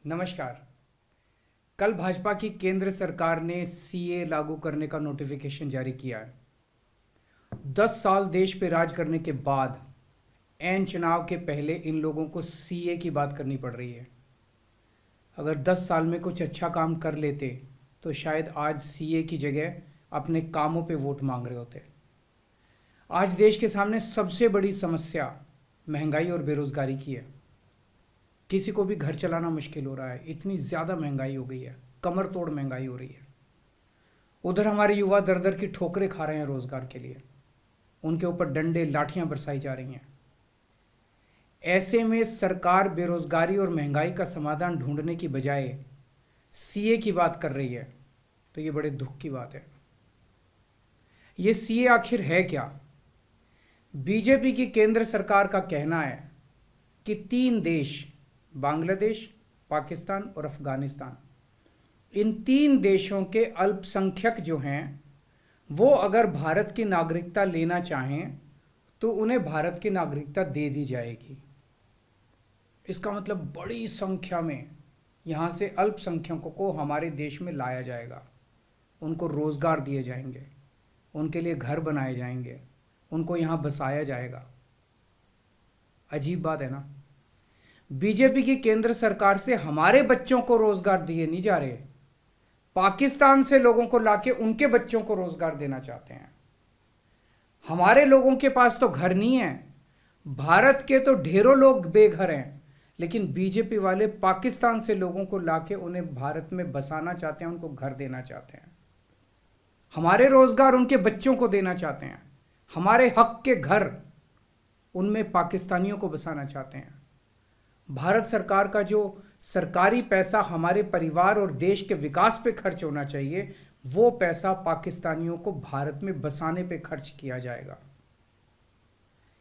नमस्कार। कल भाजपा की केंद्र सरकार ने सीए लागू करने का नोटिफिकेशन जारी किया है। 10 साल देश पे राज करने के बाद ऐन चुनाव के पहले इन लोगों को सीए की बात करनी पड़ रही है। अगर 10 साल में कुछ अच्छा काम कर लेते तो शायद आज सीए की जगह अपने कामों पे वोट मांग रहे होते। आज देश के सामने सबसे बड़ी समस्या महंगाई और बेरोजगारी की है। किसी को भी घर चलाना मुश्किल हो रहा है, इतनी ज़्यादा महंगाई हो गई है, कमर तोड़ महंगाई हो रही है। उधर हमारे युवा दर दर की ठोकरें खा रहे हैं रोजगार के लिए, उनके ऊपर डंडे लाठियां बरसाई जा रही हैं। ऐसे में सरकार बेरोजगारी और महंगाई का समाधान ढूंढने की बजाय सीए की बात कर रही है, तो ये बड़े दुख की बात है। ये सीए आखिर है क्या? बीजेपी की केंद्र सरकार का कहना है कि 3 देश, बांग्लादेश, पाकिस्तान और अफगानिस्तान, इन 3 देशों के अल्पसंख्यक जो हैं वो अगर भारत की नागरिकता लेना चाहें तो उन्हें भारत की नागरिकता दे दी जाएगी। इसका मतलब बड़ी संख्या में यहाँ से अल्पसंख्यकों को हमारे देश में लाया जाएगा, उनको रोज़गार दिए जाएंगे, उनके लिए घर बनाए जाएंगे, उनको यहाँ बसाया जाएगा। अजीब बात है ना। बीजेपी की केंद्र सरकार से हमारे बच्चों को रोजगार दिए नहीं जा रहे, पाकिस्तान से लोगों को लाके उनके बच्चों को रोजगार देना चाहते हैं। हमारे लोगों के पास तो घर नहीं है, भारत के तो ढेरों लोग बेघर हैं, लेकिन बीजेपी वाले पाकिस्तान से लोगों को लाके उन्हें भारत में बसाना चाहते हैं, उनको घर देना चाहते हैं। हमारे रोजगार उनके बच्चों को देना चाहते हैं, हमारे हक के घर उनमें पाकिस्तानियों को बसाना चाहते हैं। भारत सरकार का जो सरकारी पैसा हमारे परिवार और देश के विकास पे खर्च होना चाहिए, वो पैसा पाकिस्तानियों को भारत में बसाने पे खर्च किया जाएगा।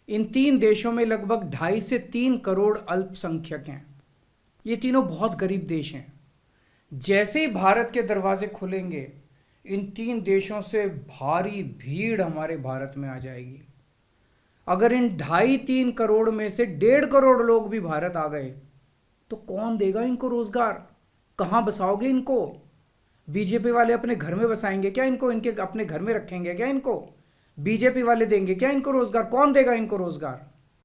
इन 3 देशों में लगभग 2.5 से 3 करोड़ अल्पसंख्यक हैं। ये तीनों बहुत गरीब देश हैं। जैसे ही भारत के दरवाजे खुलेंगे, इन 3 देशों से भारी भीड़ हमारे भारत में आ जाएगी। अगर इन 2.5-3 करोड़ में से 1.5 करोड़ लोग भी भारत आ गए तो कौन देगा इनको रोजगार? कहाँ बसाओगे इनको? बीजेपी वाले अपने घर में बसाएंगे क्या इनको? इनके अपने घर में रखेंगे क्या इनको? बीजेपी वाले देंगे क्या इनको रोजगार? कौन देगा इनको रोजगार?